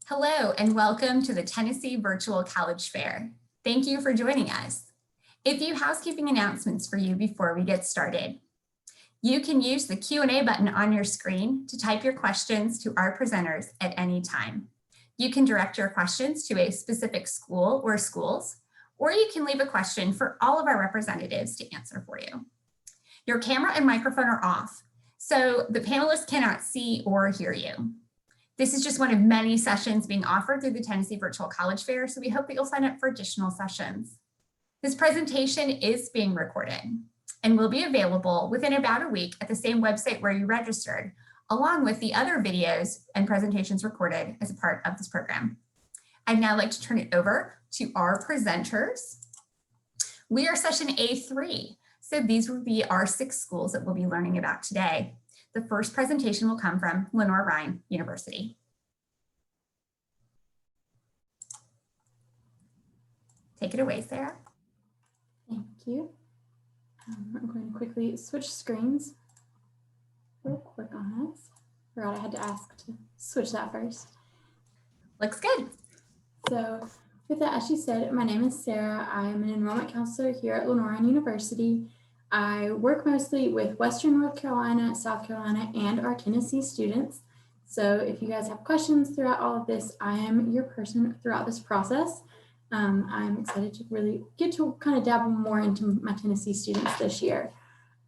Hello and welcome to the Tennessee Virtual College Fair. Thank you for joining us. A few housekeeping announcements for you before we get started. You can use the Q&A button on your screen to type your questions to our presenters at any time. You can direct your questions to a specific school or schools, or you can leave a question for all of our representatives to answer for you. Your camera and microphone are off, so the panelists cannot see or hear you. This is just one of many sessions being offered through the Tennessee Virtual College Fair, so we hope that you'll sign up for additional sessions. This presentation is being recorded and will be available within about a week at the same website where you registered, along with the other videos and presentations recorded as a part of this program. I'd now like to turn it over to our presenters. We are session A3, so these will be our 6 schools that we'll be learning about today. The first presentation will come from Lenoir-Rhyne University. Take it away, Sarah. Thank you. I'm going to quickly switch screens real quick on us. Forgot I had to ask to switch that first. Looks good. So with that, as she said, my name is Sarah. I am an enrollment counselor here at Lenoir-Rhyne University. I work mostly with Western North Carolina, South Carolina, and our Tennessee students. So if you guys have questions throughout all of this, I am your person throughout this process. I'm excited to really get to kind of dabble more into my Tennessee students this year.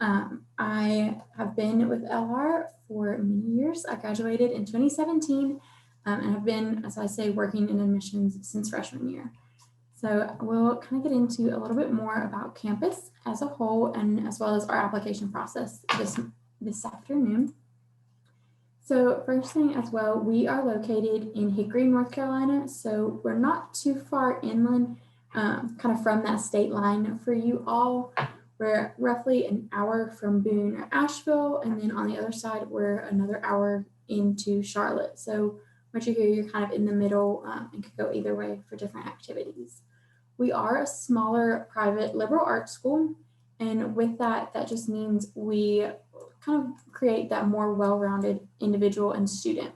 I have been with LR for many years. I graduated in 2017 and have been, as I say, working in admissions since freshman year. So we'll kind of get into a little bit more about campus as a whole and as well as our application process this afternoon. So first thing as well, we are located in Hickory, North Carolina. So we're not too far inland, kind of from that state line for you all. We're roughly an hour from Boone or Asheville. And then on the other side, we're another hour into Charlotte. So once you're here, you're kind of in the middle and could go either way for different activities. We are a smaller private liberal arts school. And with that, that just means we kind of create that more well-rounded individual and student.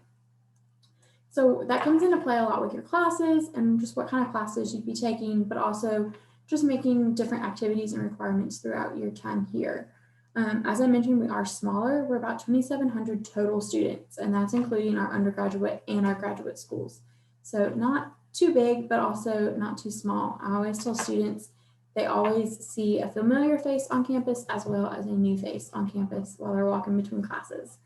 So that comes into play a lot with your classes and just what kind of classes you'd be taking, but also just making different activities and requirements throughout your time here. As I mentioned, we are smaller. We're about 2,700 total students, and that's including our undergraduate and our graduate schools. So not too big, but also not too small. I always tell students they always see a familiar face on campus as well as a new face on campus while they're walking between classes.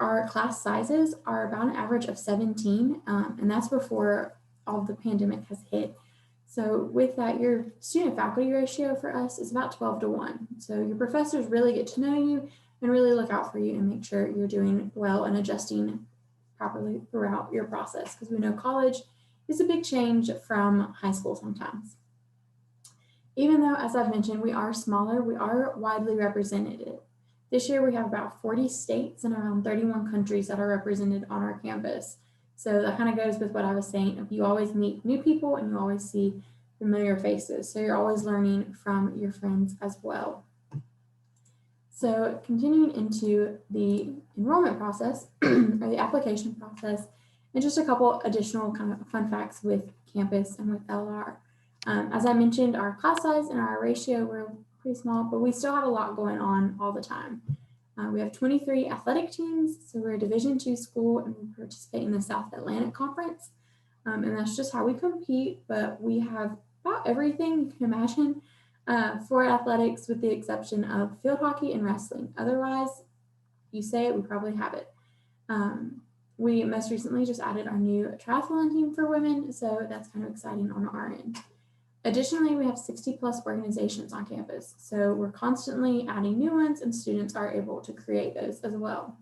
Our class sizes are about an average of 17, and that's before all of the pandemic has hit. So with that, your student faculty ratio for us is about 12:1. So your professors really get to know you and really look out for you and make sure you're doing well and adjusting properly throughout your process, because we know college is a big change from high school sometimes. Even though, as I've mentioned, we are smaller, we are widely represented. This year we have about 40 states and around 31 countries that are represented on our campus. So that kind of goes with what I was saying. You always meet new people and you always see familiar faces. So you're always learning from your friends as well. So continuing into the enrollment process or the application process, and just a couple additional kind of fun facts with campus and with LR. As I mentioned, our class size and our ratio were pretty small, but we still have a lot going on all the time. We have 23 athletic teams, so we're a Division II school and we participate in the South Atlantic Conference. And that's just how we compete, but we have about everything you can imagine for athletics with the exception of field hockey and wrestling. Otherwise, you say it, we probably have it. We most recently just added our new triathlon team for women, so that's kind of exciting on our end. Additionally, we have 60+ organizations on campus, so we're constantly adding new ones and students are able to create those as well.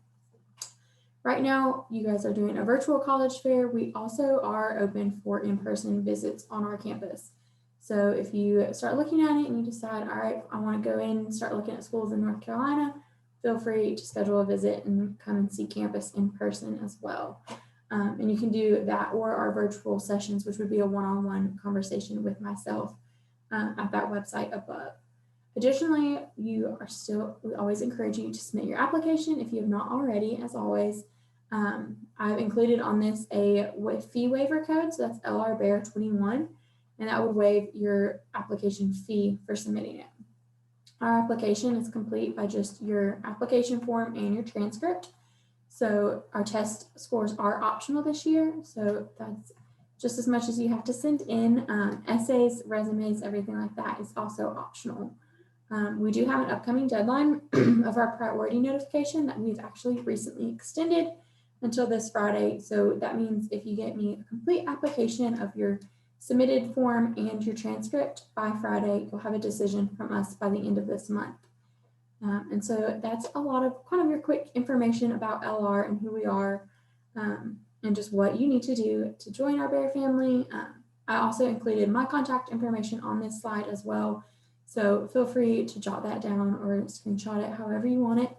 Right now, you guys are doing a virtual college fair. We also are open for in-person visits on our campus. So if you start looking at it and you decide, all right, I want to go in and start looking at schools in North Carolina, feel free to schedule a visit and come and see campus in person as well. And you can do that or our virtual sessions, which would be a one-on-one conversation with myself at that website above. Additionally, we always encourage you to submit your application if you have not already, as always. I've included on this a fee waiver code, so that's LR Brair 21, and that would waive your application fee for submitting it. Our application is complete by just your application form and your transcript. So our test scores are optional this year. So that's just as much as you have to send in. Essays, resumes, everything like that is also optional. We do have an upcoming deadline of our priority notification that we've actually recently extended until this Friday. So that means if you get me a complete application of your submitted form and your transcript by Friday, you'll have a decision from us by the end of this month. And so that's a lot of kind of your quick information about LR and who we are, and just what you need to do to join our Brair family. I also included my contact information on this slide as well. So feel free to jot that down or screenshot it however you want it.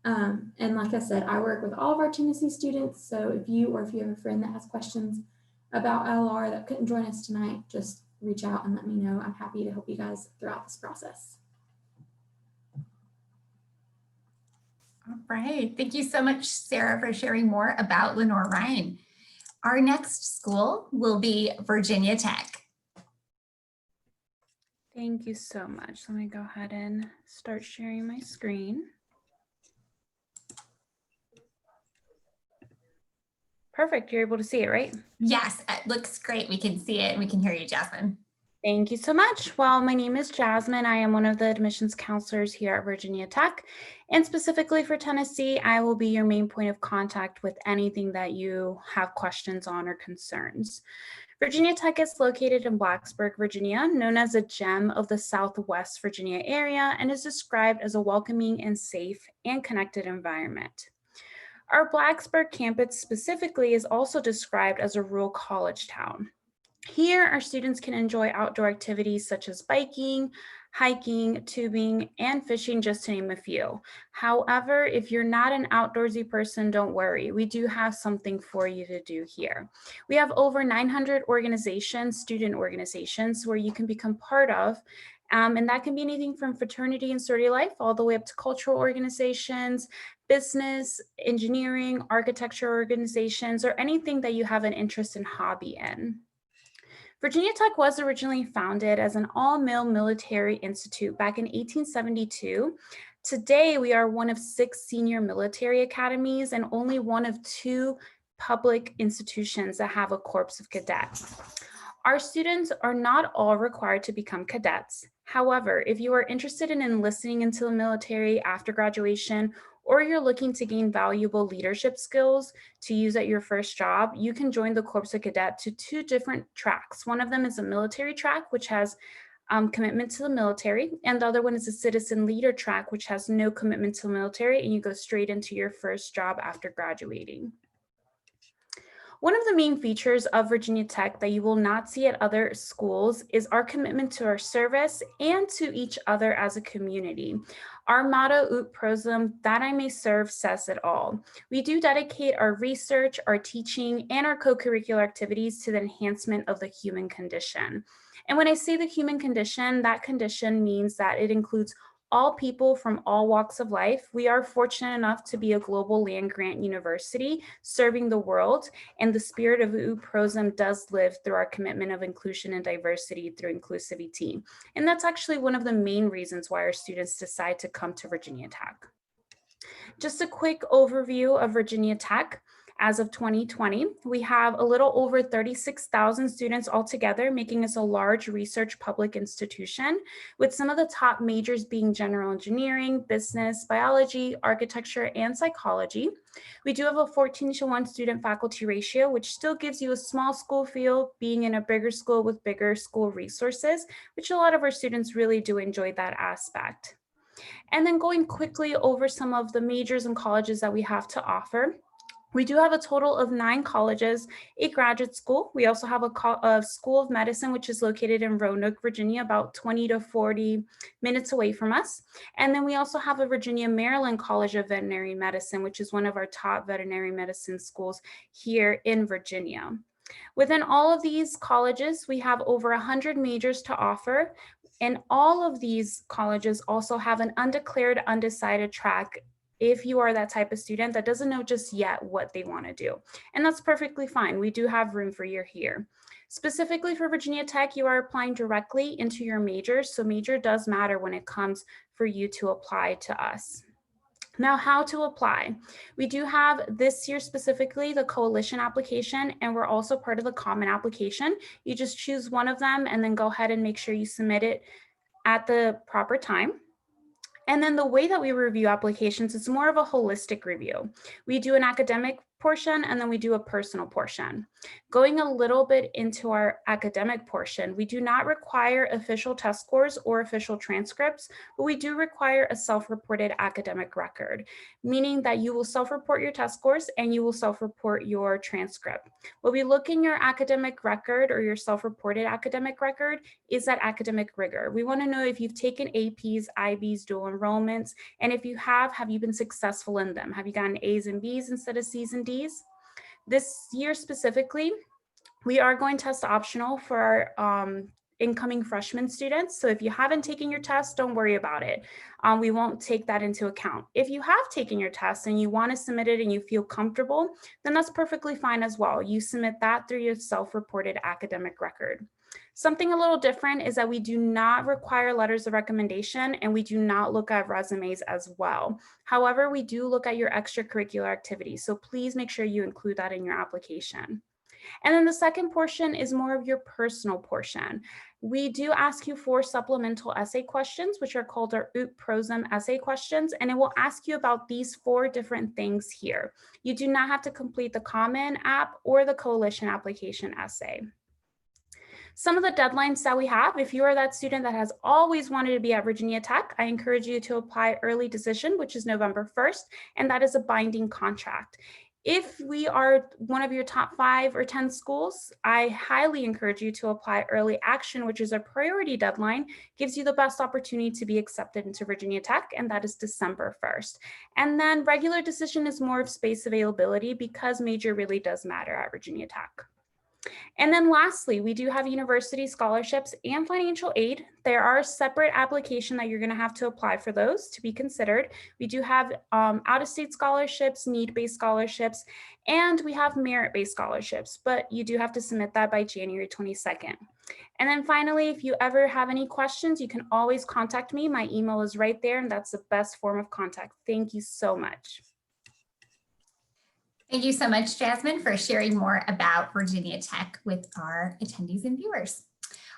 And like I said, I work with all of our Tennessee students. So if you have a friend that has questions about LR that couldn't join us tonight, just reach out and let me know. I'm happy to help you guys throughout this process. All right. Thank you so much, Sarah, for sharing more about Lenoir-Rhyne. Our next school will be Virginia Tech. Thank you so much. Let me go ahead and start sharing my screen. Perfect. You're able to see it, right? Yes, it looks great. We can see it and we can hear you, Jasmine. Thank you so much. Well, my name is Jasmine. I am one of the admissions counselors here at Virginia Tech. And specifically for Tennessee, I will be your main point of contact with anything that you have questions on or concerns. Virginia Tech is located in Blacksburg, Virginia, known as a gem of the Southwest Virginia area, and is described as a welcoming and safe and connected environment. Our Blacksburg campus specifically is also described as a rural college town. Here, our students can enjoy outdoor activities such as biking, hiking, tubing, and fishing, just to name a few. However, if you're not an outdoorsy person, don't worry. We do have something for you to do here. We have over 900 organizations, student organizations, where you can become part of. And that can be anything from fraternity and sorority life all the way up to cultural organizations, business, engineering, architecture organizations, or anything that you have an interest and hobby in. Virginia Tech was originally founded as an all-male military institute back in 1872. Today, we are one of 6 senior military academies and only one of 2 public institutions that have a corps of cadets. Our students are not all required to become cadets. However, if you are interested in enlisting into the military after graduation, or you're looking to gain valuable leadership skills to use at your first job, you can join the Corps of Cadet to 2 different tracks. One of them is a military track, which has commitment to the military, and the other one is a citizen leader track, which has no commitment to the military, and you go straight into your first job after graduating. One of the main features of Virginia Tech that you will not see at other schools is our commitment to our service and to each other as a community. Our motto, Ut Prosum, that I may serve, says it all. We do dedicate our research, our teaching, and our co-curricular activities to the enhancement of the human condition. And when I say the human condition, that condition means that it includes all people from all walks of life. We are fortunate enough to be a global land-grant university serving the world, and the spirit of Ut Prosum does live through our commitment of inclusion and diversity through inclusivity. And that's actually one of the main reasons why our students decide to come to Virginia Tech. Just a quick overview of Virginia Tech. As of 2020, we have a little over 36,000 students altogether, making us a large research public institution, with some of the top majors being general engineering, business, biology, architecture, and psychology. We do have a 14:1 student faculty ratio, which still gives you a small school feel, being in a bigger school with bigger school resources, which a lot of our students really do enjoy that aspect. And then going quickly over some of the majors and colleges that we have to offer. We do have a total of 9 colleges, a graduate school. We also have a School of Medicine, which is located in Roanoke, Virginia, about 20 to 40 minutes away from us. And then we also have a Virginia Maryland College of Veterinary Medicine, which is one of our top veterinary medicine schools here in Virginia. Within all of these colleges, we have over 100 majors to offer. And all of these colleges also have an undeclared, undecided track if you are that type of student that doesn't know just yet what they want to do. And that's perfectly fine. We do have room for you here. Specifically for Virginia Tech, you are applying directly into your major. So major does matter when it comes for you to apply to us. Now, how to apply. We do have this year specifically the coalition application, and we're also part of the common application. You just choose one of them and then go ahead and make sure you submit it at the proper time. And then the way that we review applications is more of a holistic review. We do an academic portion and then we do a personal portion. Going a little bit into our academic portion, we do not require official test scores or official transcripts, but we do require a self-reported academic record, meaning that you will self-report your test scores and you will self-report your transcript. What we look in your academic record or your self-reported academic record is that academic rigor. We want to know if you've taken APs, IBs, dual enrollments, and if you have you been successful in them? Have you gotten A's and B's instead of C's and D's? This year specifically, we are going test optional for our incoming freshman students. So if you haven't taken your test, don't worry about it. We won't take that into account. If you have taken your test and you want to submit it and you feel comfortable, then that's perfectly fine as well. You submit that through your self-reported academic record. Something a little different is that we do not require letters of recommendation and we do not look at resumes as well. However, we do look at your extracurricular activities. So please make sure you include that in your application. And then the second portion is more of your personal portion. We do ask you for supplemental essay questions, which are called our OOP Prosum essay questions, and it will ask you about these 4 different things here. You do not have to complete the Common App or the Coalition application essay. Some of the deadlines that we have, if you are that student that has always wanted to be at Virginia Tech, I encourage you to apply early decision, which is November 1st, and that is a binding contract. If we are one of your top 5 or 10 schools, I highly encourage you to apply early action, which is a priority deadline, gives you the best opportunity to be accepted into Virginia Tech, and that is December 1st. And then regular decision is more of space availability because major really does matter at Virginia Tech. And then lastly, we do have university scholarships and financial aid. There are a separate application that you're going to have to apply for those to be considered. We do have out-of-state scholarships, need-based scholarships, and we have merit-based scholarships, but you do have to submit that by January 22nd. And then finally, if you ever have any questions, you can always contact me. My email is right there, and that's the best form of contact. Thank you so much. Thank you so much, Jasmine, for sharing more about Virginia Tech with our attendees and viewers.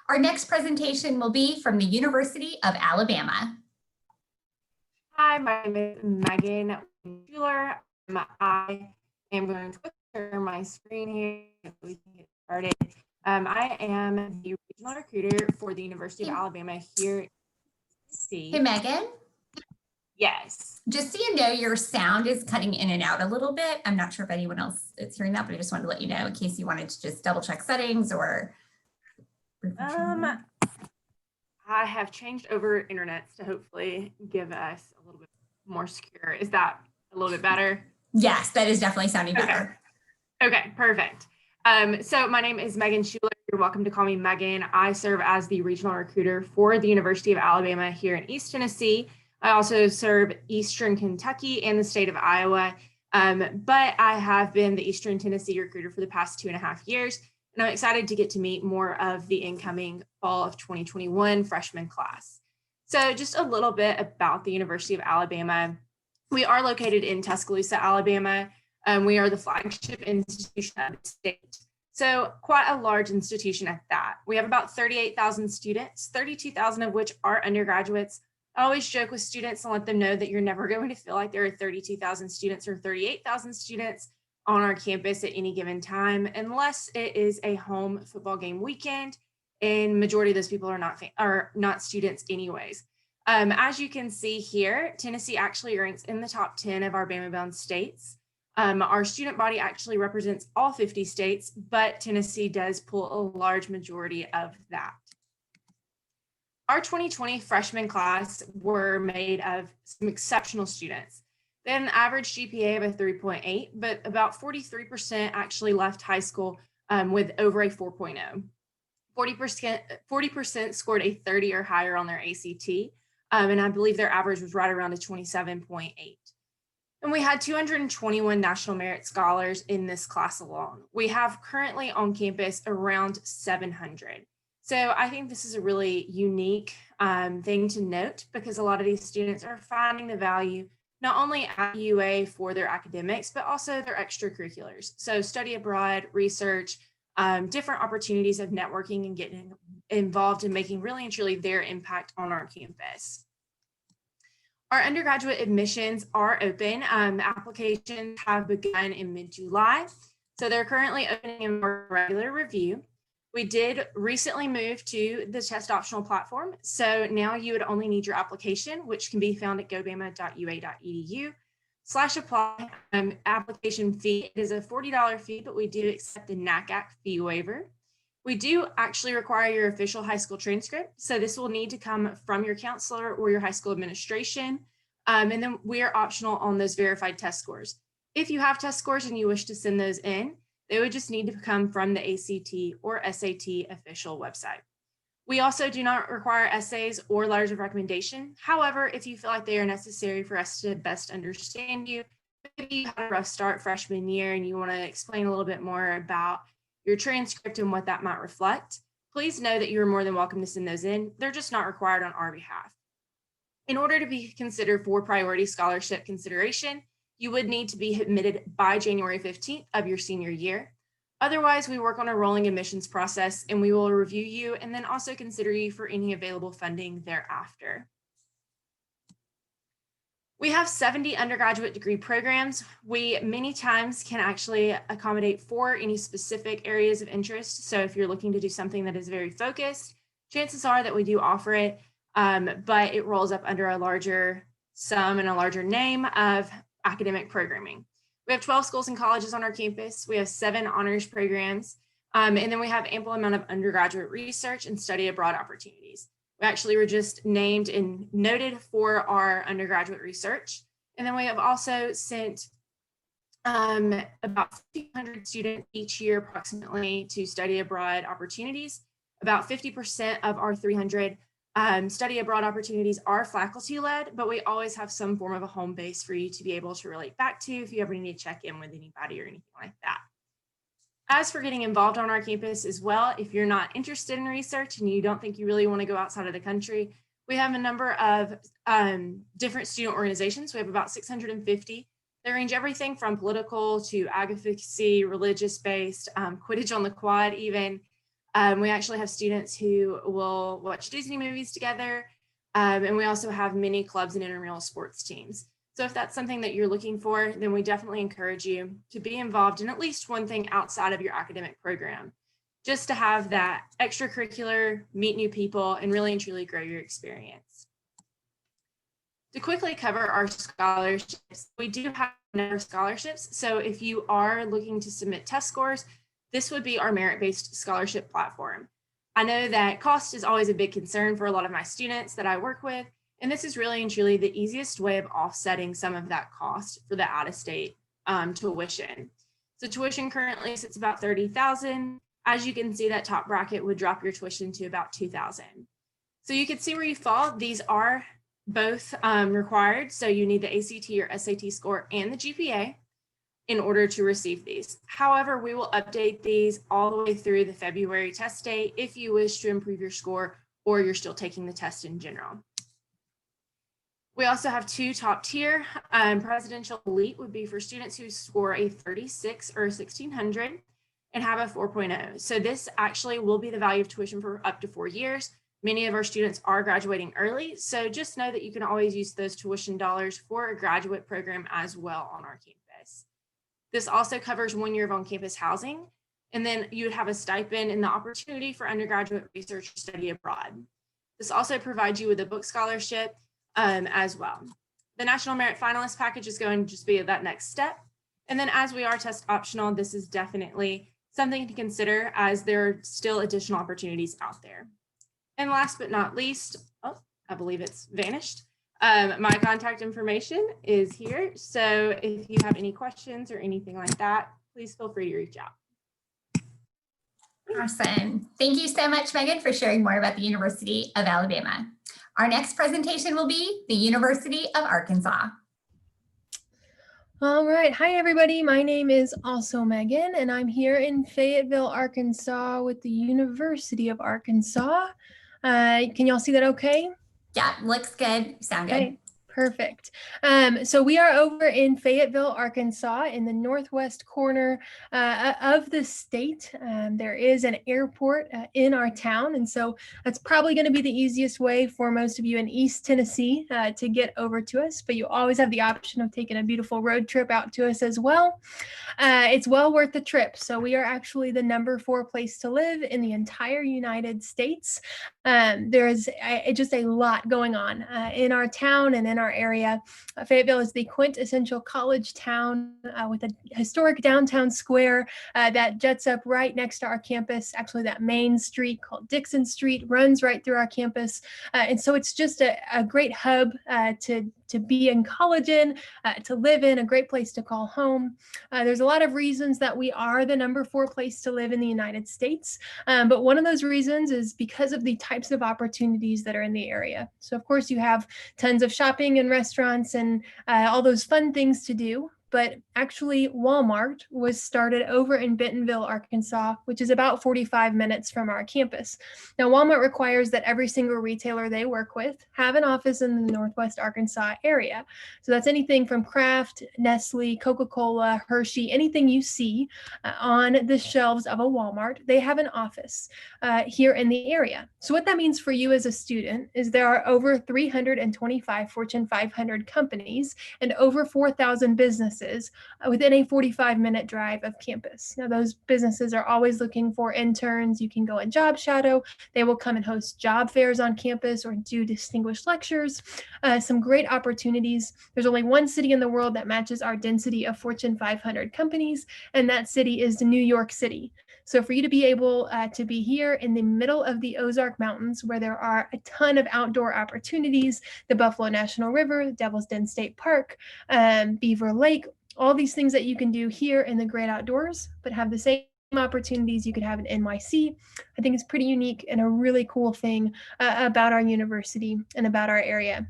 Our next presentation will be from the University of Alabama. Hi, my name is Megan Schuler. I am going to share my screen here so we can get started. I am the regional recruiter for the University of Alabama here in DC. Hey, Megan. Yes. Just so you know, your sound is cutting in and out a little bit. I'm not sure if anyone else is hearing that, but I just wanted to let you know in case you wanted to just double check settings or. I have changed over internets to hopefully give us a little bit more secure. Is that a little bit better? Yes, that is definitely sounding better. Okay, perfect. So my name is Megan Schuler. You're welcome to call me Megan. I serve as the regional recruiter for the University of Alabama here in East Tennessee. I also serve Eastern Kentucky and the state of Iowa, but I have been the Eastern Tennessee recruiter for the past 2.5 years, and I'm excited to get to meet more of the incoming fall of 2021 freshman class. So just a little bit about the University of Alabama. We are located in Tuscaloosa, Alabama. We are the flagship institution of the state. So quite a large institution at that. We have about 38,000 students, 32,000 of which are undergraduates. I always joke with students and let them know that you're never going to feel like there are 32,000 students or 38,000 students on our campus at any given time, unless it is a home football game weekend, and majority of those people are not students anyways. As you can see here, Tennessee actually ranks in the top 10 of our Bama-bound states. Our student body actually represents all 50 states, but Tennessee does pull a large majority of that. Our 2020 freshman class were made of some exceptional students. They had an average GPA of a 3.8, but about 43% actually left high school with over a 4.0. 40% scored a 30 or higher on their ACT, and I believe their average was right around a 27.8. And we had 221 National Merit Scholars in this class alone. We have currently on campus around 700. So I think this is a really unique thing to note, because a lot of these students are finding the value not only at UA for their academics, but also their extracurriculars. So study abroad, research, different opportunities of networking and getting involved in making really and truly their impact on our campus. Our undergraduate admissions are open. Applications have begun in mid-July. So they're currently opening in more regular review. We did recently move to the test optional platform. So now you would only need your application, which can be found at gobama.ua.edu/apply. Application fee, it is a $40 fee, but we do accept the NACAC fee waiver. We do actually require your official high school transcript. So this will need to come from your counselor or your high school administration. And then we are optional on those verified test scores. If you have test scores and you wish to send those in, they would just need to come from the ACT or SAT official website. We also do not require essays or letters of recommendation. However, if you feel like they are necessary for us to best understand you, maybe you had a rough start freshman year and you want to explain a little bit more about your transcript and what that might reflect, please know that you're more than welcome to send those in. They're just not required on our behalf. In order to be considered for priority scholarship consideration, you would need to be admitted by January 15th of your senior year. Otherwise, we work on a rolling admissions process and we will review you and then also consider you for any available funding thereafter. We have 70 undergraduate degree programs. We many times can actually accommodate for any specific areas of interest. So if you're looking to do something that is very focused, chances are that we do offer it, but it rolls up under a larger sum and a larger name of academic programming. We have 12 schools and colleges on our campus. We have 7 honors programs, and then we have ample amount of undergraduate research and study abroad opportunities. We actually were just named and noted for our undergraduate research. And then we have also sent about 1,500 students each year approximately to study abroad opportunities. About 50% of our 300 study abroad opportunities are faculty led, but we always have some form of a home base for you to be able to relate back to if you ever need to check in with anybody or anything like that. As for getting involved on our campus as well, if you're not interested in research and you don't think you really want to go outside of the country, we have a number of different student organizations. We have about 650. They range everything from political to advocacy, religious-based, Quidditch on the quad even. We actually have students who will watch Disney movies together. And we also have many clubs and intramural sports teams. So if that's something that you're looking for, then we definitely encourage you to be involved in at least one thing outside of your academic program, just to have that extracurricular, meet new people, and really and truly grow your experience. To quickly cover our scholarships, we do have a number of scholarships. So if you are looking to submit test scores, this would be our merit-based scholarship platform. I know that cost is always a big concern for a lot of my students that I work with, and this is really and truly the easiest way of offsetting some of that cost for the out-of-state tuition. So tuition currently sits about $30,000. As you can see, that top bracket would drop your tuition to about $2,000. So you can see where you fall. These are both required. So you need the ACT or SAT score and the GPA in order to receive these. However, we will update these all the way through the February test date if you wish to improve your score or you're still taking the test in general. We also have 2 top tier. Presidential Elite would be for students who score a 36 or 1600 and have a 4.0. So this actually will be the value of tuition for up to 4 years. Many of our students are graduating early, so just know that you can always use those tuition dollars for a graduate program as well on our campus. This also covers 1 year of on-campus housing, and then you would have a stipend and the opportunity for undergraduate research or study abroad. This also provides you with a book scholarship as well. The National Merit Finalist Package is going to just be that next step. And then as we are test optional, this is definitely something to consider as there are still additional opportunities out there. And last but not least, oh, I believe it's vanished. My contact information is here. So if you have any questions or anything like that, please feel free to reach out. Awesome. Thank you so much, Megan, for sharing more about the University of Alabama. Our next presentation will be the University of Arkansas. All right. Hi, everybody. My name is also Megan, and I'm here in Fayetteville, Arkansas with the University of Arkansas. Can y'all see that okay? Yeah, looks good. Sound good. Okay, perfect. So we are over in Fayetteville, Arkansas, in the northwest corner of the state. There is an airport in our town, and so that's probably going to be the easiest way for most of you in East Tennessee to get over to us. But you always have the option of taking a beautiful road trip out to us as well. It's well worth the trip. So we are actually the #4 place to live in the entire United States. There is just a lot going on in our town and in our area. Fayetteville is the quintessential college town with a historic downtown square that juts up right next to our campus. Actually, that main street called Dixon Street runs right through our campus. And so it's just a great hub to be in college in, to live in, a great place to call home. There's a lot of reasons that we are the #4 place to live in the United States. But one of those reasons is because of the types of opportunities that are in the area. So of course you have tons of shopping and restaurants and all those fun things to do. But actually Walmart was started over in Bentonville, Arkansas, which is about 45 minutes from our campus. Now, Walmart requires that every single retailer they work with have an office in the Northwest Arkansas area. So that's anything from Kraft, Nestle, Coca-Cola, Hershey, anything you see on the shelves of a Walmart, they have an office here in the area. So what that means for you as a student is there are over 325 Fortune 500 companies and over 4,000 businesses within a 45-minute drive of campus. Now, those businesses are always looking for interns. You can go and job shadow. They will come and host job fairs on campus or do distinguished lectures. Some great opportunities. There's only one city in the world that matches our density of Fortune 500 companies, and that city is New York City. So for you to be able to be here in the middle of the Ozark Mountains, where there are a ton of outdoor opportunities, the Buffalo National River, Devil's Den State Park, Beaver Lake, all these things that you can do here in the great outdoors, but have the same opportunities you could have in NYC, I think is pretty unique and a really cool thing about our university and about our area.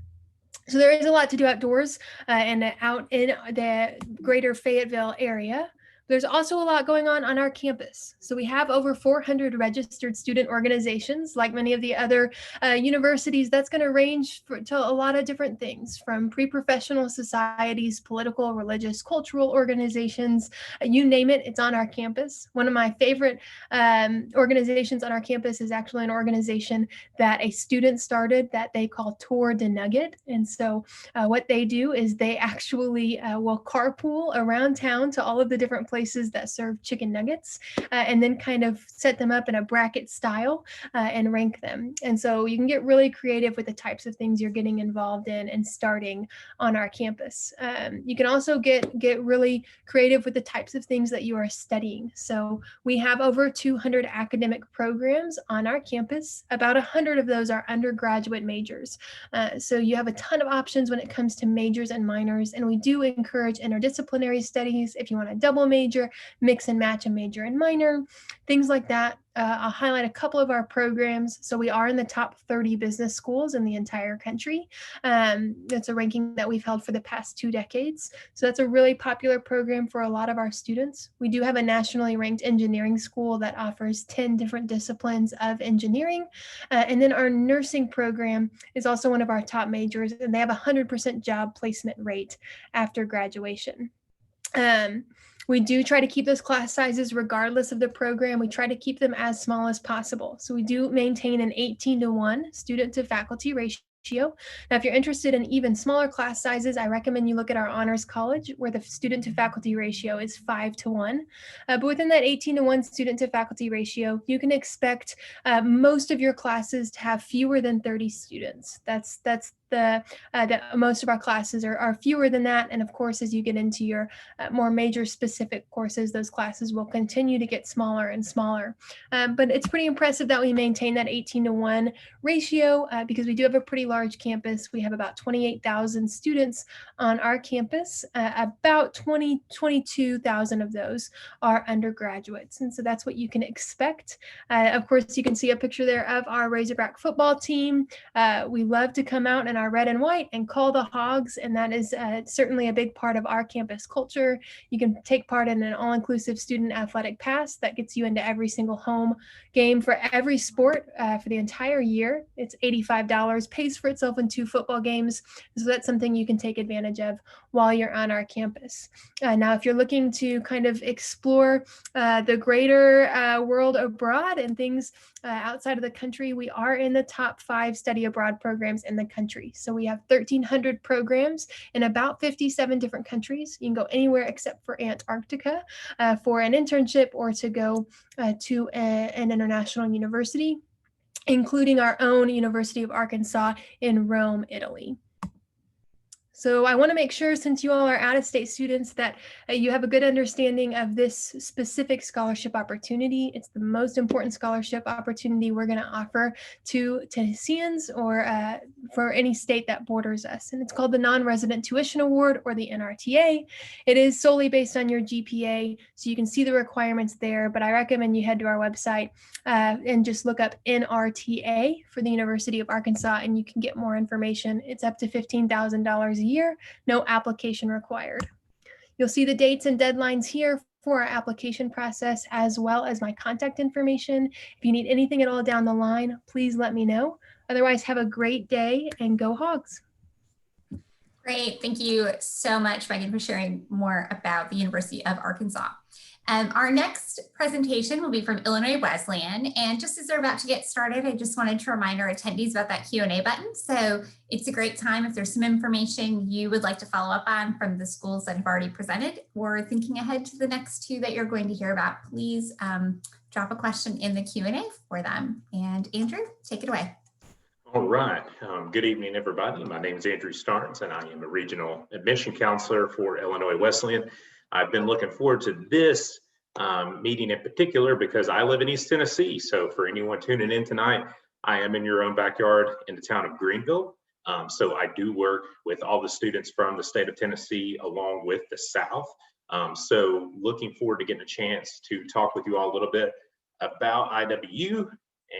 So there is a lot to do outdoors and out in the greater Fayetteville area. There's also a lot going on our campus. So we have over 400 registered student organizations, like many of the other universities. That's going to range to a lot of different things, from pre-professional societies, political, religious, cultural organizations, you name it, it's on our campus. One of my favorite organizations on our campus is actually an organization that a student started that they call Tour de Nugget. And so what they do is they actually will carpool around town to all of the different places that serve chicken nuggets and then kind of set them up in a bracket style and rank them. And so you can get really creative with the types of things you're getting involved in and starting on our campus. You can also get really creative with the types of things that you are studying. So we have over 200 academic programs on our campus. About 100 of those are undergraduate majors. So you have a ton of options when it comes to majors and minors, and we do encourage interdisciplinary studies if you want to double major, mix and match a major and minor, things like that. I'll highlight a couple of our programs. So we are in the top 30 business schools in the entire country. That's a ranking that we've held for the past 2 decades. So that's a really popular program for a lot of our students. We do have a nationally ranked engineering school that offers 10 different disciplines of engineering. And then our nursing program is also one of our top majors, and they have a 100% job placement rate after graduation. We do try to keep those class sizes regardless of the program. We try to keep them as small as possible. So we do maintain an 18-to-1 student to faculty ratio. Now, if you're interested in even smaller class sizes, I recommend you look at our honors college, where the student to faculty ratio is 5-to-1. But within that 18-to-1 student to faculty ratio, you can expect most of your classes to have fewer than 30 students. That's the most of our classes are fewer than that. And of course, as you get into your more major specific courses, those classes will continue to get smaller and smaller. But it's pretty impressive that we maintain that 18-to-1 ratio because we do have a pretty large campus. We have about 28,000 students on our campus. About 22,000 of those are undergraduates. And so that's what you can expect. Of course, you can see a picture there of our Razorback football team. We love to come out and our red and white and call the hogs. And that is certainly a big part of our campus culture. You can take part in an all-inclusive student athletic pass that gets you into every single home game for every sport for the entire year. It's $85, pays for itself in 2 football games. So that's something you can take advantage of while you're on our campus. Now, if you're looking to kind of explore the greater world abroad and things outside of the country, we are in the top 5 study abroad programs in the country. So we have 1,300 programs in about 57 different countries. You can go anywhere except for Antarctica for an internship or to go to an international university, including our own University of Arkansas in Rome, Italy. So I want to make sure, since you all are out-of-state students, that you have a good understanding of this specific scholarship opportunity. It's the most important scholarship opportunity we're going to offer to Tennesseans or for any state that borders us. And it's called the Non-Resident Tuition Award, or the NRTA. It is solely based on your GPA, so you can see the requirements there, but I recommend you head to our website and just look up NRTA for the University of Arkansas, and you can get more information. It's up to $15,000 a year, no application required. You'll see the dates and deadlines here for our application process, as well as my contact information. If you need anything at all down the line, please let me know. Otherwise, have a great day and go Hogs. Great. Thank you so much, Megan, for sharing more about the University of Arkansas. Our next presentation will be from Illinois Wesleyan. And just as they're about to get started, I just wanted to remind our attendees about that Q&A button. So it's a great time if there's some information you would like to follow up on from the schools that have already presented, or thinking ahead to the next 2 that you're going to hear about, please drop a question in the Q&A for them. And Andrew, take it away. All right. Good evening, everybody. My name is Andrew Starnes, and I am a regional admission counselor for Illinois Wesleyan. I've been looking forward to this meeting in particular because I live in East Tennessee. So for anyone tuning in tonight, I am in your own backyard in the town of Greenville. So I do work with all the students from the state of Tennessee along with the South. So looking forward to getting a chance to talk with you all a little bit about IW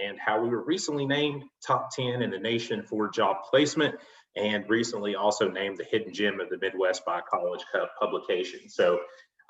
and how we were recently named top 10 in the nation for job placement, and recently also named the hidden gem of the Midwest by College Cup publication. So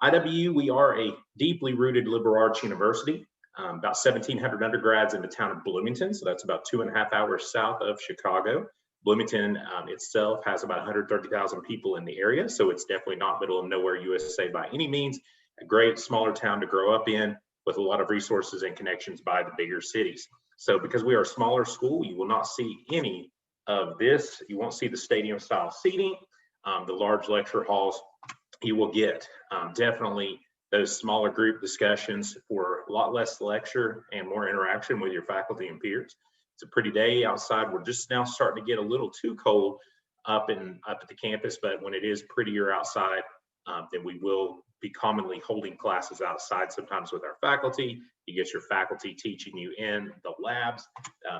IW, we are a deeply rooted liberal arts university, about 1,700 undergrads in the town of Bloomington. So that's about 2.5 hours south of Chicago. Bloomington itself has about 130,000 people in the area. So it's definitely not middle of nowhere USA by any means. A great smaller town to grow up in with a lot of resources and connections by the bigger cities. So because we are a smaller school, you will not see any of this. You won't see the stadium style seating, the large lecture halls. You will get definitely those smaller group discussions for a lot less lecture and more interaction with your faculty and peers. It's a pretty day outside. We're just now starting to get a little too cold up at the campus, but when it is prettier outside, then we will be commonly holding classes outside, sometimes with our faculty. You get your faculty teaching you in the labs.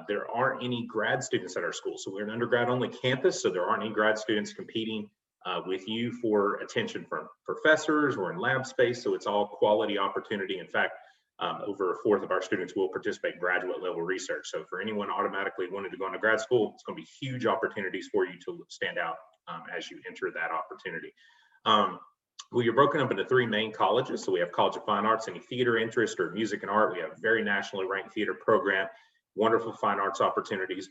There aren't any grad students at our school. So we're an undergrad only campus. So there aren't any grad students competing with you for attention from professors or in lab space. So it's all quality opportunity. In fact, over a fourth of our students will participate in graduate level research. So for anyone automatically wanting to go into grad school, it's going to be huge opportunities for you to stand out as you enter that opportunity. We are broken up into 3 main colleges. So we have College of Fine Arts, any theater interest or music and art. We have a very nationally ranked theater program, wonderful fine arts opportunities.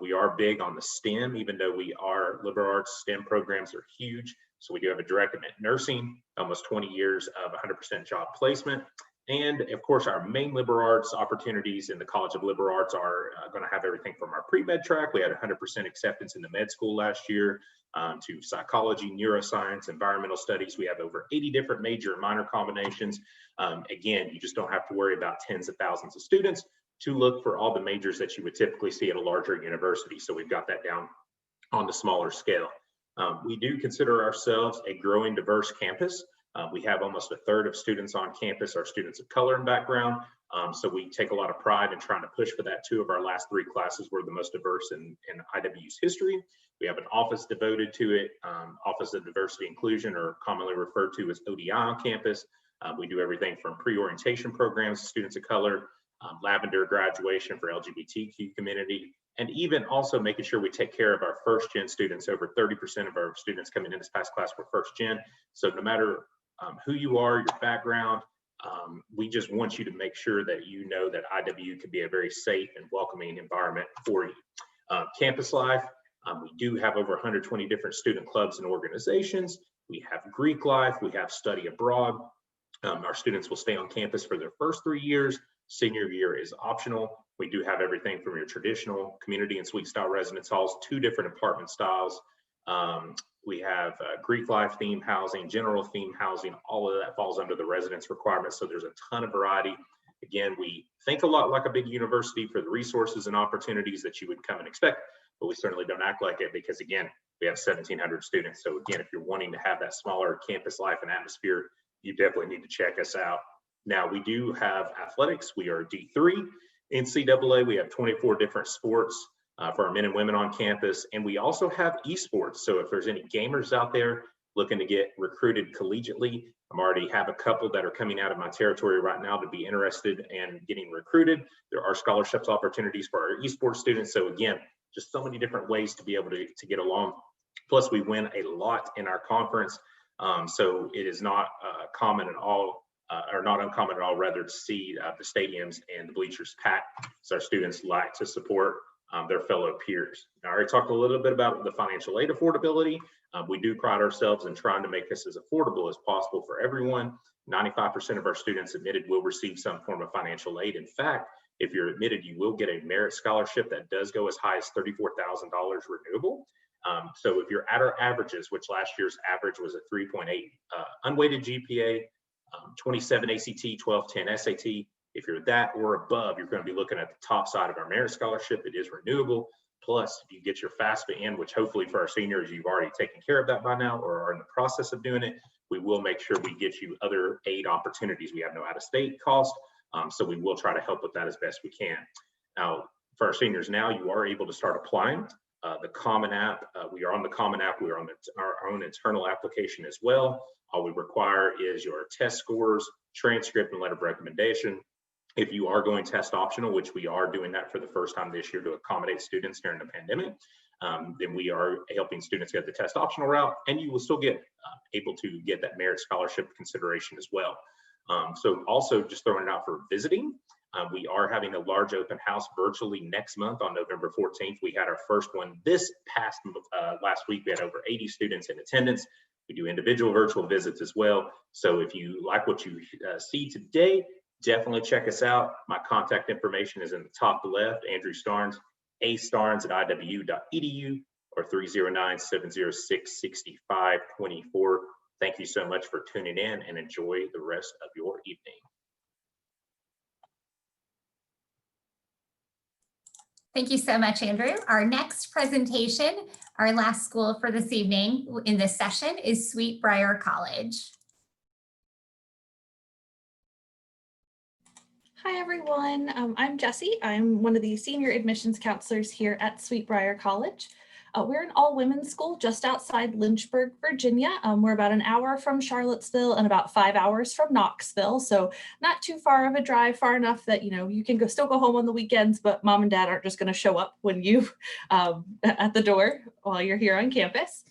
We are big on the STEM, even though we are liberal arts, STEM programs are huge. So we do have a direct admit nursing, almost 20 years of 100% job placement. And of course, our main liberal arts opportunities in the College of Liberal Arts are going to have everything from our pre-med track. We had 100% acceptance in the med school last year, to psychology, neuroscience, environmental studies. We have over 80 different major and minor combinations. Again, you just don't have to worry about tens of thousands of students to look for all the majors that you would typically see at a larger university. So we've got that down on the smaller scale. We do consider ourselves a growing diverse campus. We have almost a third of students on campus are students of color and background. So we take a lot of pride in trying to push for that. 2 of our last 3 classes were the most diverse in IW's history. We have an office devoted to it, Office of Diversity Inclusion, or commonly referred to as ODI on campus. We do everything from pre-orientation programs to students of color, lavender graduation for LGBTQ community, and even also making sure we take care of our first gen students. Over 30% of our students coming in this past class were first gen. So no matter who you are, your background, we just want you to make sure that you know that IW could be a very safe and welcoming environment for you. Campus life, we do have over 120 different student clubs and organizations. We have Greek life, we have study abroad. Our students will stay on campus for their first 3 years. Senior year is optional. We do have everything from your traditional community and suite style residence halls, 2 different apartment styles. We have Greek life theme housing, general theme housing, all of that falls under the residence requirements. So there's a ton of variety. Again, we think a lot like a big university for the resources and opportunities that you would come and expect, but we certainly don't act like it because, again, we have 1,700 students. So again, if you're wanting to have that smaller campus life and atmosphere, you definitely need to check us out. Now, we do have athletics. We are D3. NCAA, we have 24 different sports for our men and women on campus. And we also have esports. So if there's any gamers out there looking to get recruited collegiately, I already have a couple that are coming out of my territory right now to be interested in getting recruited. There are scholarships opportunities for our esports students. So again, just so many different ways to be able to get along. Plus, we win a lot in our conference. So it is not common at all, or not uncommon at all, rather, to see the stadiums and the bleachers packed. So our students like to support their fellow peers. Now, I already talked a little bit about the financial aid affordability. We do pride ourselves in trying to make this as affordable as possible for everyone. 95% of our students admitted will receive some form of financial aid. In fact, if you're admitted, you will get a merit scholarship that does go as high as $34,000 renewable. So if you're at our averages, which last year's average was a 3.8 unweighted GPA, 27 ACT, 1210 SAT, if you're that or above, you're going to be looking at the top side of our merit scholarship. It is renewable. Plus, if you get your FAFSA in, which hopefully for our seniors, you've already taken care of that by now or are in the process of doing it, we will make sure we get you other aid opportunities. We have no out-of-state cost, so we will try to help with that as best we can. Now, for our seniors now, you are able to start applying. The Common App, we are on the Common App. We are on our own internal application as well. All we require is your test scores, transcript, and letter of recommendation. If you are going test optional, which we are doing that for the first time this year to accommodate students during the pandemic, then we are helping students get the test optional route, and you will still get able to get that merit scholarship consideration as well. So also just throwing it out for visiting, we are having a large open house virtually next month on November 14th. We had our first one this past last week. We had over 80 students in attendance. We do individual virtual visits as well. So if you like what you see today, definitely check us out. My contact information is in the top left, Andrew Starnes, astarnes@iw.edu or 309-706-6524. Thank you so much for tuning in and enjoy the rest of your evening. Thank you so much, Andrew. Our next presentation, our last school for this evening in this session, is Sweet Brair College. Hi, everyone. I'm Jessie. I'm one of the senior admissions counselors here at Sweet Brair College. We're an all-women's school just outside Lynchburg, Virginia. We're about an hour from Charlottesville and about 5 hours from Knoxville. So not too far of a drive, far enough that, you know, you can still go home on the weekends, but mom and dad aren't just going to show up when you at the door while you're here on campus.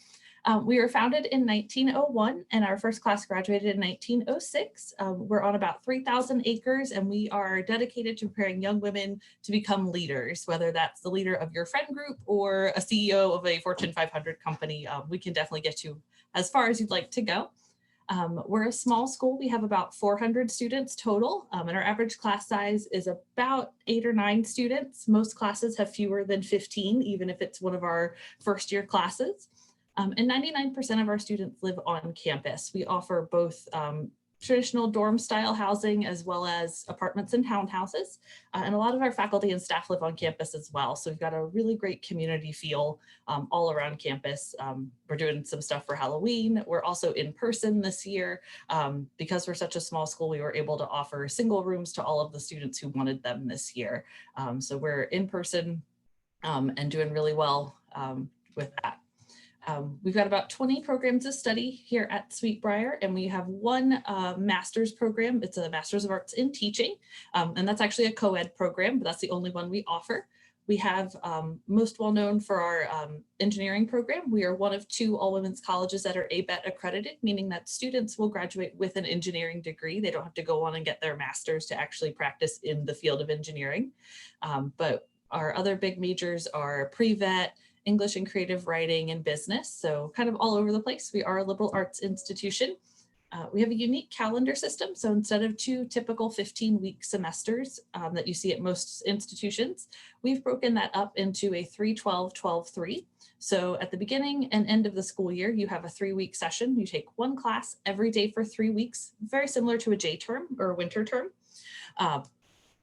We were founded in 1901 and our first class graduated in 1906. We're on about 3,000 acres and we are dedicated to preparing young women to become leaders, whether that's the leader of your friend group or a CEO of a Fortune 500 company. We can definitely get you as far as you'd like to go. We're a small school. We have about 400 students total, and our average class size is about 8 or 9 students. Most classes have fewer than 15, even if it's one of our first year classes. And 99% of our students live on campus. We offer both traditional dorm style housing as well as apartments and townhouses. And a lot of our faculty and staff live on campus as well. So we've got a really great community feel all around campus. We're doing some stuff for Halloween. We're also in person this year. Because we're such a small school, we were able to offer single rooms to all of the students who wanted them this year. So we're in person and doing really well with that. We've got about 20 programs of study here at Sweet Brair, and we have one master's program. It's a Master's of Arts in Teaching, and that's actually a co-ed program, but that's the only one we offer. We have most well known for our engineering program. We are one of 2 all-women's colleges that are ABET accredited, meaning that students will graduate with an engineering degree. They don't have to go on and get their master's to actually practice in the field of engineering. But our other big majors are pre-vet, English and creative writing, and business. So kind of all over the place. We are a liberal arts institution. We have a unique calendar system. So instead of 2 typical 15-week semesters that you see at most institutions, we've broken that up into a 3-12-12-3. So at the beginning and end of the school year, you have a 3-week session. You take 1 class every day for 3 weeks, very similar to a J term or a winter term.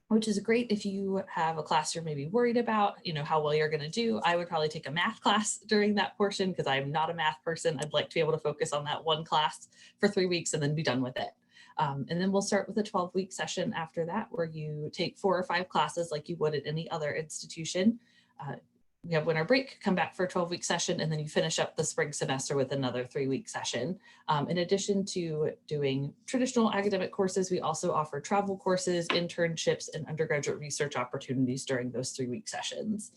Which is great if you have a class you're maybe worried about, how well you're going to do. I would probably take a math class during that portion because I'm not a math person. I'd like to be able to focus on that 1 class for 3 weeks and then be done with it. And then we'll start with a 12-week session after that, where you take 4 or 5 classes like you would at any other institution. We have winter break, come back for a 12-week session, and then you finish up the spring semester with another 3-week session. In addition to doing traditional academic courses, we also offer travel courses, internships, and undergraduate research opportunities during those 3-week sessions.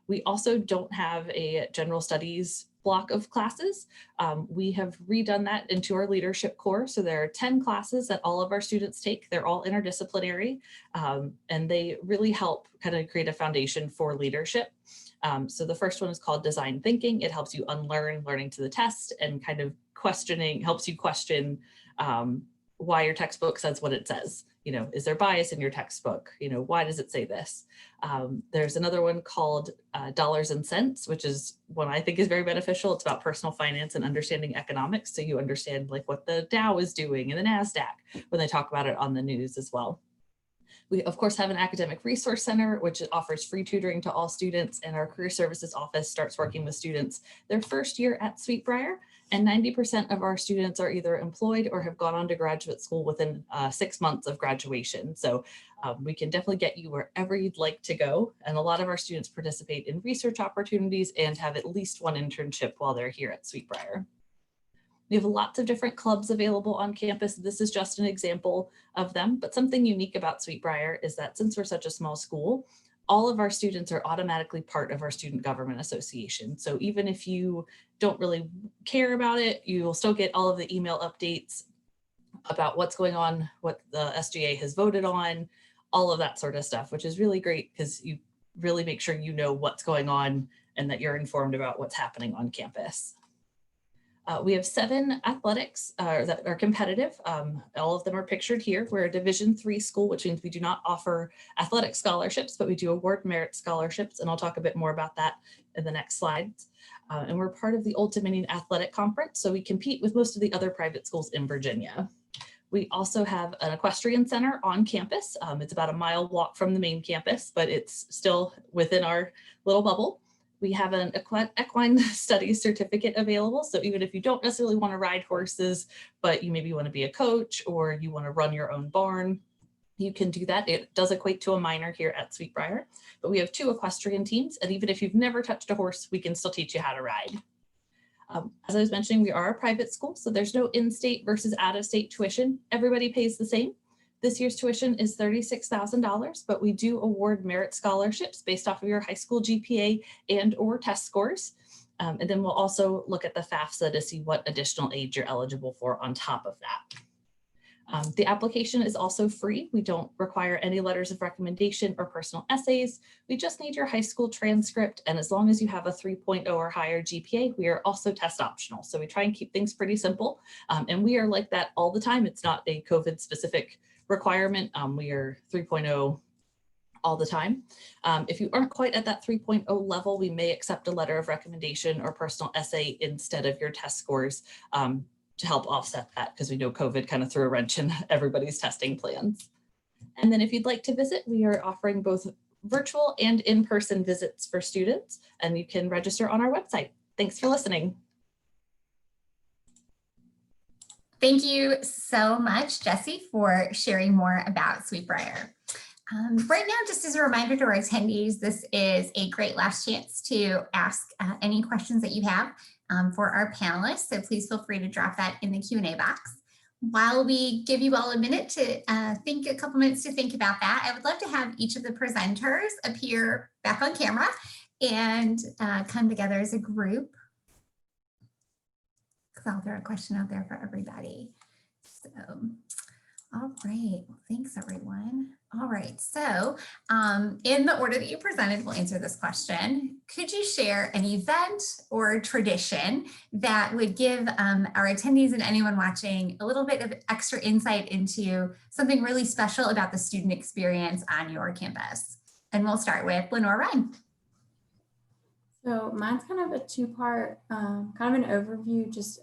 We also don't have a general studies block of classes. We have redone that into our leadership core. So there are 10 classes that all of our students take. They're all interdisciplinary, and they really help kind of create a foundation for leadership. So the first one is called Design Thinking. It helps you unlearn learning to the test and kind of helps you question why your textbook says what it says. Is there bias in your textbook? Why does it say this? There's another one called Dollars and Cents, which is one I think is very beneficial. It's about personal finance and understanding economics. So you understand like what the Dow is doing and the NASDAQ when they talk about it on the news as well. We, of course, have an academic resource center, which offers free tutoring to all students, and our career services office starts working with students their first year at Sweet Brair, and 90% of our students are either employed or have gone on to graduate school within 6 months of graduation. So we can definitely get you wherever you'd like to go, and a lot of our students participate in research opportunities and have at least 1 internship while they're here at Sweet Brair. We have lots of different clubs available on campus. This is just an example of them, but something unique about Sweet Brair is that since we're such a small school, all of our students are automatically part of our student government association. So even if you don't really care about it, you will still get all of the email updates about what's going on, what the SGA has voted on, all of that sort of stuff, which is really great because you really make sure you know what's going on and that you're informed about what's happening on campus. We have 7 athletics that are competitive. All of them are pictured here. We're a Division III school, which means we do not offer athletic scholarships, but we do award merit scholarships. And I'll talk a bit more about that in the next slides. And we're part of the Old Dominion Athletic Conference. So we compete with most of the other private schools in Virginia. We also have an equestrian center on campus. It's about a mile walk from the main campus, but it's still within our little bubble. We have an equine studies certificate available. So even if you don't necessarily want to ride horses, but you maybe want to be a coach or you want to run your own barn, you can do that. It does equate to a minor here at Sweet Brair, but we have 2 equestrian teams. And even if you've never touched a horse, we can still teach you how to ride. As I was mentioning, we are a private school, so there's no in-state versus out-of-state tuition. Everybody pays the same. This year's tuition is $36,000, but we do award merit scholarships based off of your high school GPA and or test scores. And then we'll also look at the FAFSA to see what additional aid you're eligible for on top of that. The application is also free. We don't require any letters of recommendation or personal essays. We just need your high school transcript. And as long as you have a 3.0 or higher GPA, we are also test optional. So we try and keep things pretty simple. And we are like that all the time. It's not a COVID specific requirement. We are 3.0 all the time. If you aren't quite at that 3.0 level, we may accept a letter of recommendation or personal essay instead of your test scores to help offset that, because we know COVID kind of threw a wrench in everybody's testing plans. And then if you'd like to visit, we are offering both virtual and in-person visits for students, and you can register on our website. Thanks for listening. Thank you so much, Jessie, for sharing more about Sweet Brair. Right now, just as a reminder to our attendees, this is a great last chance to ask any questions that you have for our panelists. So please feel free to drop that in the Q&A box. While we give you all a minute to a couple minutes to think about that, I would love to have each of the presenters appear back on camera and come together as a group. Because I'll throw a question out there for everybody. So, all right, well, thanks everyone. All right, so in the order that you presented, we'll answer this question. Could you share an event or tradition that would give our attendees and anyone watching a little bit of extra insight into something really special about the student experience on your campus? And we'll start with Lenoir-Rhyne. So mine's kind of a two-part, kind of an overview, just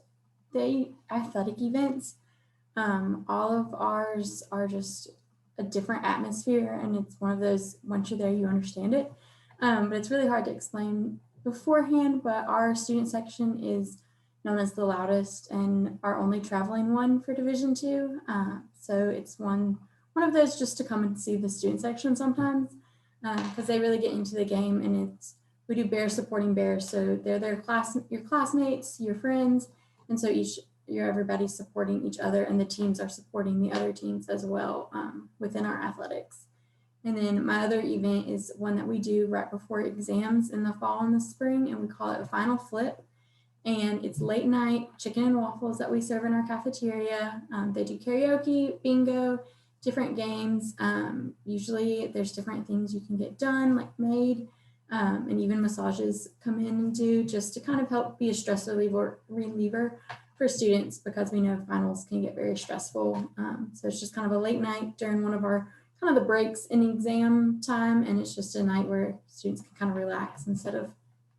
the athletic events. All of ours are just a different atmosphere, and it's one of those, once you're there, you understand it. But it's really hard to explain beforehand, but our student section is known as the loudest and our only traveling one for Division II. So it's one of those just to come and see the student section sometimes, because they really get into the game, and we do Bear supporting Bears. So they're your classmates, your friends, and so everybody supporting each other, and the teams are supporting the other teams as well within our athletics. And then my other event is one that we do right before exams in the fall and the spring, and we call it a final flip. And it's late night chicken and waffles that we serve in our cafeteria. They do karaoke, bingo, different games. Usually there's different things you can get done, like made, and even massages come in and do, just to kind of help be a stress reliever for students, because we know finals can get very stressful. So it's just kind of a late night during one of our kind of the breaks in exam time, and it's just a night where students can kind of relax instead of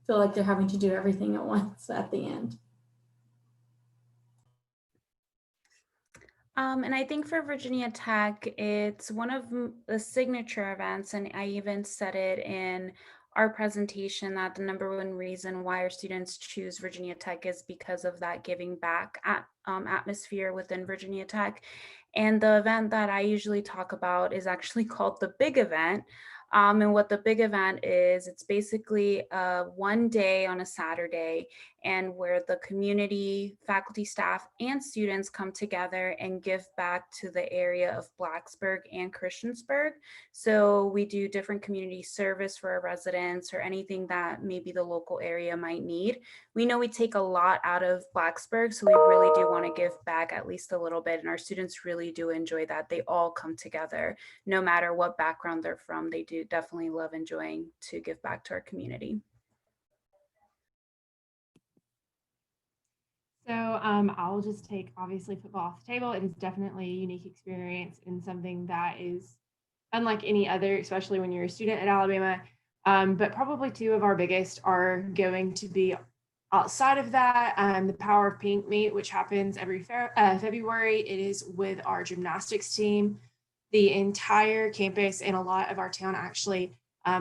feel like they're having to do everything at once at the end. And I think for Virginia Tech, it's one of the signature events, and I even said it in our presentation that the #1 reason why our students choose Virginia Tech is because of that giving back atmosphere within Virginia Tech. And the event that I usually talk about is actually called the Big Event. And what the Big Event is, it's basically one day on a Saturday, and where the community, faculty, staff, and students come together and give back to the area of Blacksburg and Christiansburg. So we do different community service for our residents, or anything that maybe the local area might need. We know we take a lot out of Blacksburg, so we really do want to give back at least a little bit, and our students really do enjoy that. They all come together, no matter what background they're from. They do definitely love enjoying to give back to our community. So I'll just take obviously football off the table. It is definitely a unique experience and something that is unlike any other, especially when you're a student at Alabama. But probably two of our biggest are going to be outside of that, the Power of Pink meet, which happens every February. It is with our gymnastics team. The entire campus and a lot of our town actually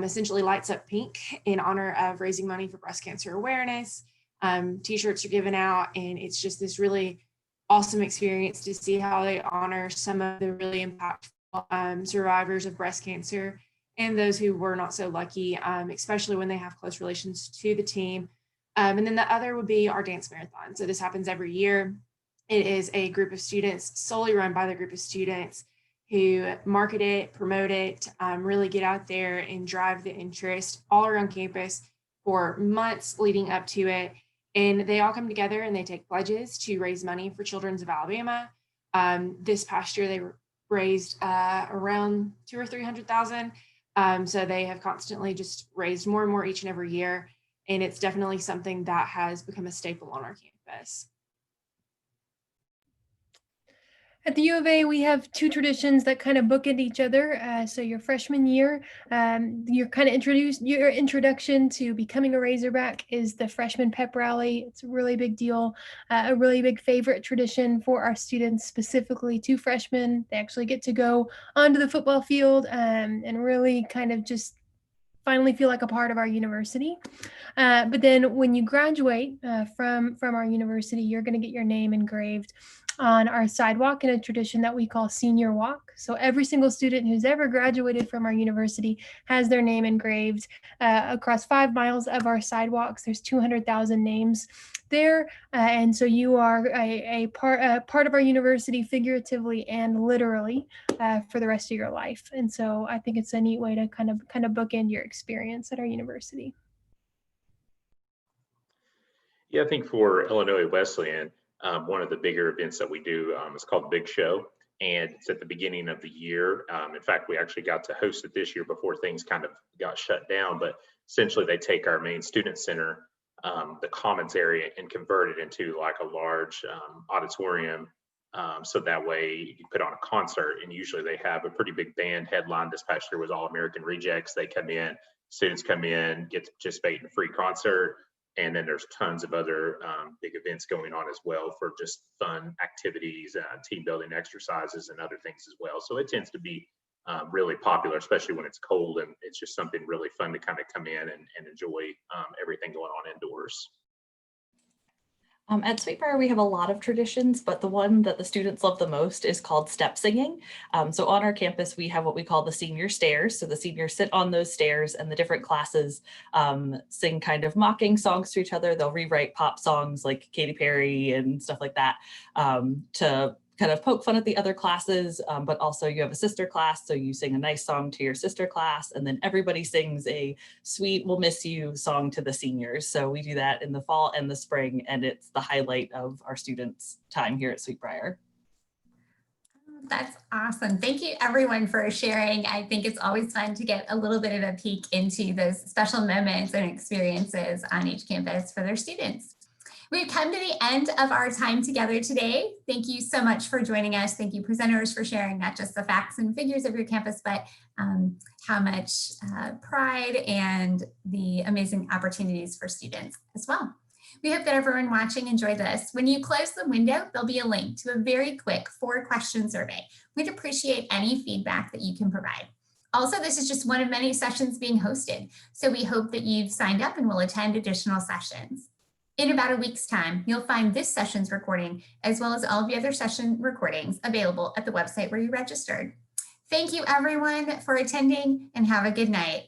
essentially lights up pink in honor of raising money for breast cancer awareness. T-shirts are given out, and it's just this really awesome experience to see how they honor some of the really impactful survivors of breast cancer and those who were not so lucky, especially when they have close relations to the team. And then the other would be our dance marathon. So this happens every year. It is a group of students, solely run by the group of students, who market it, promote it, really get out there and drive the interest all around campus for months leading up to it. And they all come together and they take pledges to raise money for Children's of Alabama. This past year, they raised around $200,000 or $300,000. So they have constantly just raised more and more each and every year. And it's definitely something that has become a staple on our campus. At the U of A, we have two traditions that kind of bookend each other. So your freshman year, your introduction to becoming a Razorback is the freshman pep rally. It's a really big deal, a really big favorite tradition for our students, specifically two freshmen. They actually get to go onto the football field and really kind of just finally feel like a part of our university. But then when you graduate from our university, you're going to get your name engraved on our sidewalk in a tradition that we call Senior Walk. So every single student who's ever graduated from our university has their name engraved across 5 miles of our sidewalks. There's 200,000 names there. And so you are a part of our university figuratively and literally for the rest of your life. And so I think it's a neat way to kind of bookend your experience at our university. Yeah, I think for Illinois Wesleyan, one of the bigger events that we do is called the Big Show, and it's at the beginning of the year. In fact, we actually got to host it this year before things kind of got shut down, but essentially they take our main student center, the commons area, and convert it into like a large auditorium. So that way you can put on a concert, and usually they have a pretty big band headline. This past year was All American Rejects. They come in, students come in, get to participate in a free concert. And then there's tons of other big events going on as well for just fun activities, team building exercises, and other things as well. So it tends to be really popular, especially when it's cold, and it's just something really fun to kind of come in and enjoy everything going on indoors. At Sweet Briar, we have a lot of traditions, but the one that the students love the most is called step singing. So on our campus, we have what we call the senior stairs. So the seniors sit on those stairs, and the different classes sing kind of mocking songs to each other. They'll rewrite pop songs like Katy Perry and stuff like that to kind of poke fun at the other classes, but also you have a sister class, so you sing a nice song to your sister class, and then everybody sings a sweet "We'll Miss You" song to the seniors. So we do that in the fall and the spring, and it's the highlight of our students' time here at Sweet Briar. That's awesome. Thank you everyone for sharing. I think it's always fun to get a little bit of a peek into those special moments and experiences on each campus for their students. We've come to the end of our time together today. Thank you so much for joining us. Thank you, presenters, for sharing not just the facts and figures of your campus, but how much pride and the amazing opportunities for students as well. We hope that everyone watching enjoyed this. When you close the window, there'll be a link to a very quick 4-question survey. We'd appreciate any feedback that you can provide. Also, this is just one of many sessions being hosted, so we hope that you've signed up and will attend additional sessions. In about a week's time, you'll find this session's recording, as well as all of the other session recordings, available at the website where you registered. Thank you, everyone, for attending, and have a good night.